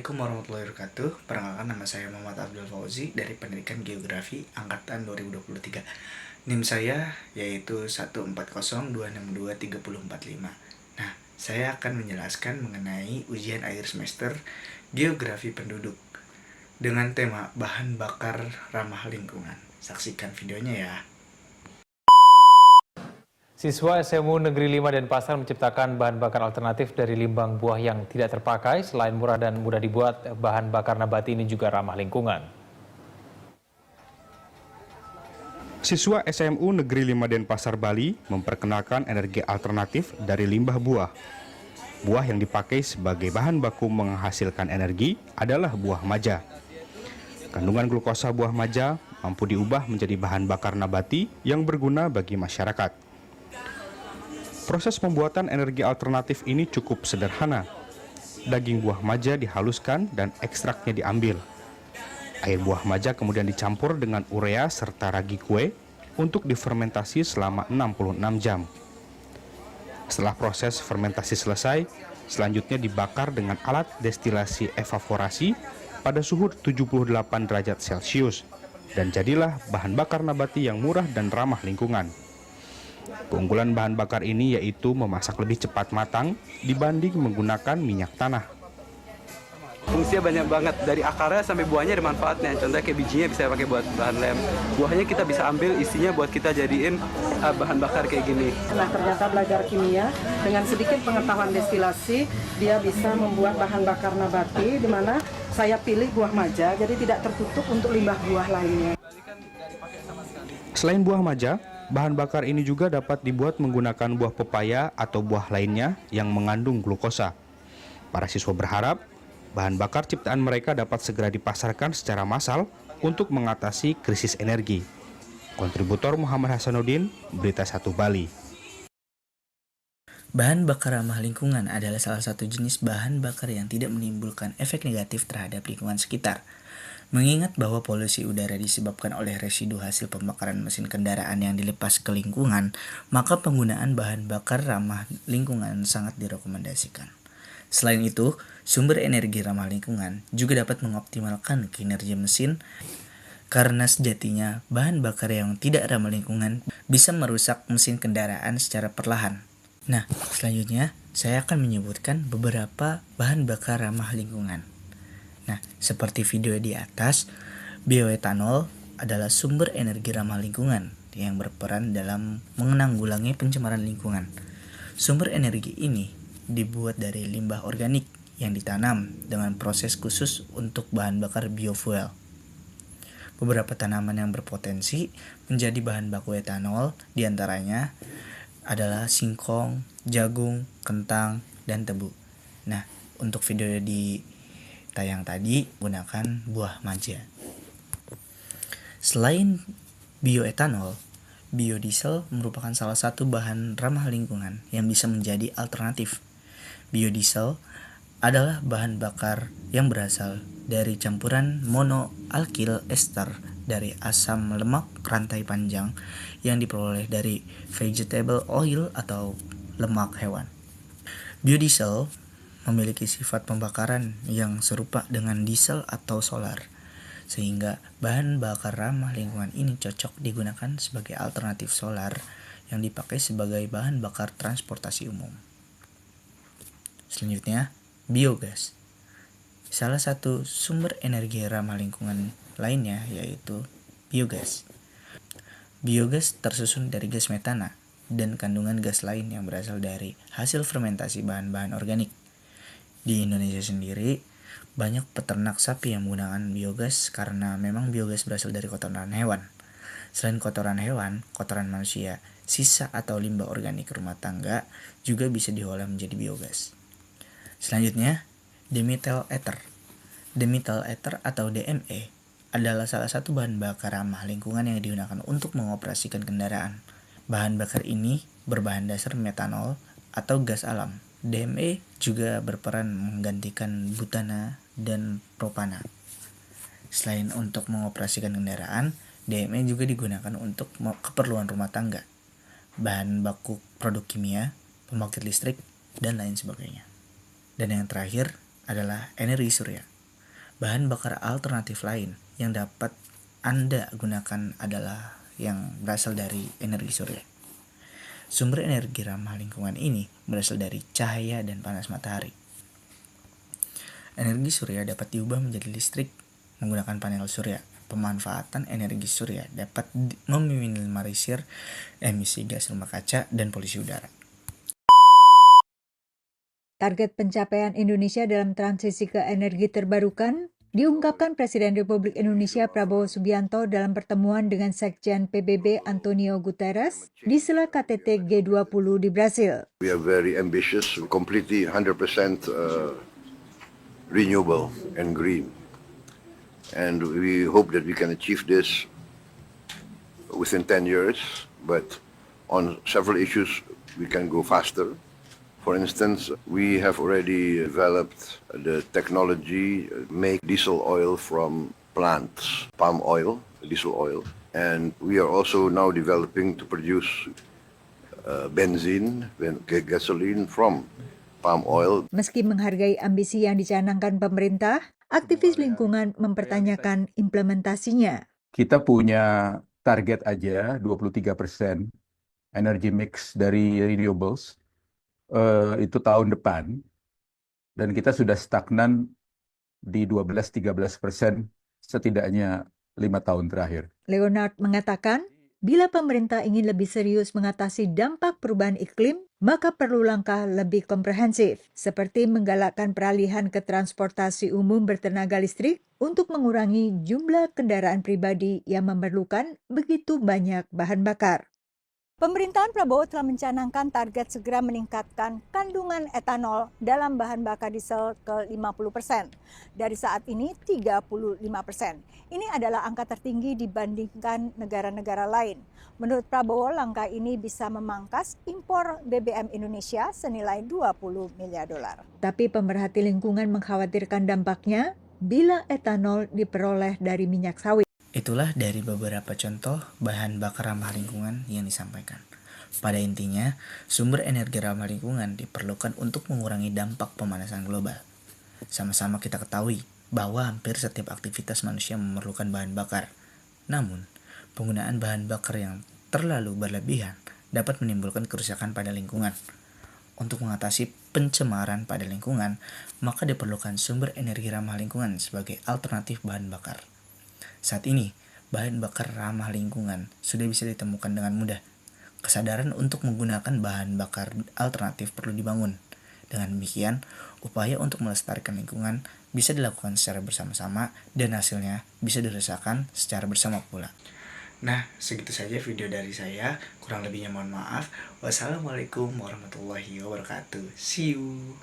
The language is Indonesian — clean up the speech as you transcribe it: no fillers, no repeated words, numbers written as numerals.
Assalamualaikum warahmatullahi wabarakatuh. Perkenalkan, nama saya Muhammad Abdul Fauzi dari Pendidikan Geografi Angkatan 2023. NIM saya yaitu 140262345. Nah, saya akan menjelaskan mengenai ujian akhir semester Geografi Penduduk dengan tema bahan bakar ramah lingkungan. Saksikan videonya ya. Siswa SMU Negeri 5 Denpasar menciptakan bahan bakar alternatif dari limbah buah yang tidak terpakai. Selain murah dan mudah dibuat, bahan bakar nabati ini juga ramah lingkungan. Siswa SMU Negeri 5 Denpasar, Bali memperkenalkan energi alternatif dari limbah buah. Buah yang dipakai sebagai bahan baku menghasilkan energi adalah buah maja. Kandungan glukosa buah maja mampu diubah menjadi bahan bakar nabati yang berguna bagi masyarakat. Proses pembuatan energi alternatif ini cukup sederhana. Daging buah maja dihaluskan dan ekstraknya diambil. Air buah maja kemudian dicampur dengan urea serta ragi kue untuk difermentasi selama 66 jam. Setelah proses fermentasi selesai, selanjutnya dibakar dengan alat destilasi evaporasi pada suhu 78 derajat Celcius dan jadilah bahan bakar nabati yang murah dan ramah lingkungan. Keunggulan bahan bakar ini yaitu memasak lebih cepat matang dibanding menggunakan minyak tanah. Fungsinya banyak banget, dari akarnya sampai buahnya ada manfaatnya. Contohnya kayak bijinya bisa pakai buat bahan lem. Buahnya kita bisa ambil isinya buat kita jadiin bahan bakar kayak gini. Nah, ternyata belajar kimia dengan sedikit pengetahuan destilasi, dia bisa membuat bahan bakar nabati, di mana saya pilih buah maja, jadi tidak tertutup untuk limbah buah lainnya. Selain buah maja, bahan bakar ini juga dapat dibuat menggunakan buah pepaya atau buah lainnya yang mengandung glukosa. Para siswa berharap bahan bakar ciptaan mereka dapat segera dipasarkan secara massal untuk mengatasi krisis energi. Kontributor Muhammad Hasanuddin, Berita 1 Bali. Bahan bakar ramah lingkungan adalah salah satu jenis bahan bakar yang tidak menimbulkan efek negatif terhadap lingkungan sekitar. Mengingat bahwa polusi udara disebabkan oleh residu hasil pembakaran mesin kendaraan yang dilepas ke lingkungan, maka penggunaan bahan bakar ramah lingkungan sangat direkomendasikan. Selain itu, sumber energi ramah lingkungan juga dapat mengoptimalkan kinerja mesin karena sejatinya bahan bakar yang tidak ramah lingkungan bisa merusak mesin kendaraan secara perlahan. Nah, selanjutnya saya akan menyebutkan beberapa bahan bakar ramah lingkungan. Nah, seperti video di atas, bioetanol adalah sumber energi ramah lingkungan yang berperan dalam menanggulangi pencemaran lingkungan. Sumber energi ini dibuat dari limbah organik yang ditanam dengan proses khusus untuk bahan bakar biofuel. Beberapa tanaman yang berpotensi menjadi bahan baku etanol diantaranya adalah singkong, jagung, kentang, dan tebu. Nah, untuk video di tayang tadi gunakan buah maja. Selain bioetanol, biodiesel merupakan salah satu bahan ramah lingkungan yang bisa menjadi alternatif. Biodiesel adalah bahan bakar yang berasal dari campuran monoalkil ester dari asam lemak rantai panjang yang diperoleh dari vegetable oil atau lemak hewan. Biodiesel memiliki sifat pembakaran yang serupa dengan diesel atau solar, sehingga bahan bakar ramah lingkungan ini cocok digunakan sebagai alternatif solar yang dipakai sebagai bahan bakar transportasi umum. Selanjutnya, biogas. Salah satu sumber energi ramah lingkungan lainnya yaitu biogas. Biogas tersusun dari gas metana dan kandungan gas lain yang berasal dari hasil fermentasi bahan-bahan organik. Di Indonesia sendiri, banyak peternak sapi yang menggunakan biogas karena memang biogas berasal dari kotoran hewan. Selain kotoran hewan, kotoran manusia, sisa atau limbah organik rumah tangga juga bisa diolah menjadi biogas. Selanjutnya, dimethyl ether. Dimethyl ether atau DME adalah salah satu bahan bakar ramah lingkungan yang digunakan untuk mengoperasikan kendaraan. Bahan bakar ini berbahan dasar metanol atau gas alam. DME juga berperan menggantikan butana dan propana. Selain untuk mengoperasikan kendaraan, DME juga digunakan untuk keperluan rumah tangga, bahan baku produk kimia, pembangkit listrik, dan lain sebagainya. Dan yang terakhir adalah energi surya. Bahan bakar alternatif lain yang dapat Anda gunakan adalah yang berasal dari energi surya. Sumber energi ramah lingkungan ini berasal dari cahaya dan panas matahari. Energi surya dapat diubah menjadi listrik menggunakan panel surya. Pemanfaatan energi surya dapat meminimalisir emisi gas rumah kaca dan polusi udara. Target pencapaian Indonesia dalam transisi ke energi terbarukan diungkapkan Presiden Republik Indonesia Prabowo Subianto dalam pertemuan dengan Sekjen PBB Antonio Guterres di sela KTT G20 di Brasil. We are very ambitious, completely 100% renewable and green. And we hope that we can achieve this within 10 years, but on several issues we can go faster. For instance, we have already developed the technology make diesel oil from plants, palm oil, diesel oil, and we are also now developing to produce gasoline from palm oil. Meski menghargai ambisi yang dicanangkan pemerintah, aktivis lingkungan mempertanyakan implementasinya. Kita punya target aja 23% energy mix dari renewables itu tahun depan, dan kita sudah stagnan di 12-13% setidaknya 5 tahun terakhir. Leonard mengatakan, bila pemerintah ingin lebih serius mengatasi dampak perubahan iklim, maka perlu langkah lebih komprehensif, seperti menggalakkan peralihan ke transportasi umum bertenaga listrik untuk mengurangi jumlah kendaraan pribadi yang memerlukan begitu banyak bahan bakar. Pemerintahan Prabowo telah mencanangkan target segera meningkatkan kandungan etanol dalam bahan bakar diesel ke 50%. Dari saat ini 35%. Ini adalah angka tertinggi dibandingkan negara-negara lain. Menurut Prabowo, langkah ini bisa memangkas impor BBM Indonesia senilai 20 miliar dolar. Tapi pemerhati lingkungan mengkhawatirkan dampaknya bila etanol diperoleh dari minyak sawit. Itulah dari beberapa contoh bahan bakar ramah lingkungan yang disampaikan. Pada intinya, sumber energi ramah lingkungan diperlukan untuk mengurangi dampak pemanasan global. Sama-sama kita ketahui bahwa hampir setiap aktivitas manusia memerlukan bahan bakar. Namun, penggunaan bahan bakar yang terlalu berlebihan dapat menimbulkan kerusakan pada lingkungan. Untuk mengatasi pencemaran pada lingkungan, maka diperlukan sumber energi ramah lingkungan sebagai alternatif bahan bakar. Saat ini, bahan bakar ramah lingkungan sudah bisa ditemukan dengan mudah. Kesadaran untuk menggunakan bahan bakar alternatif perlu dibangun. Dengan demikian, upaya untuk melestarikan lingkungan bisa dilakukan secara bersama-sama dan hasilnya bisa dirasakan secara bersama pula. Nah, segitu saja video dari saya. Kurang lebihnya mohon maaf. Wassalamualaikum warahmatullahi wabarakatuh. See you.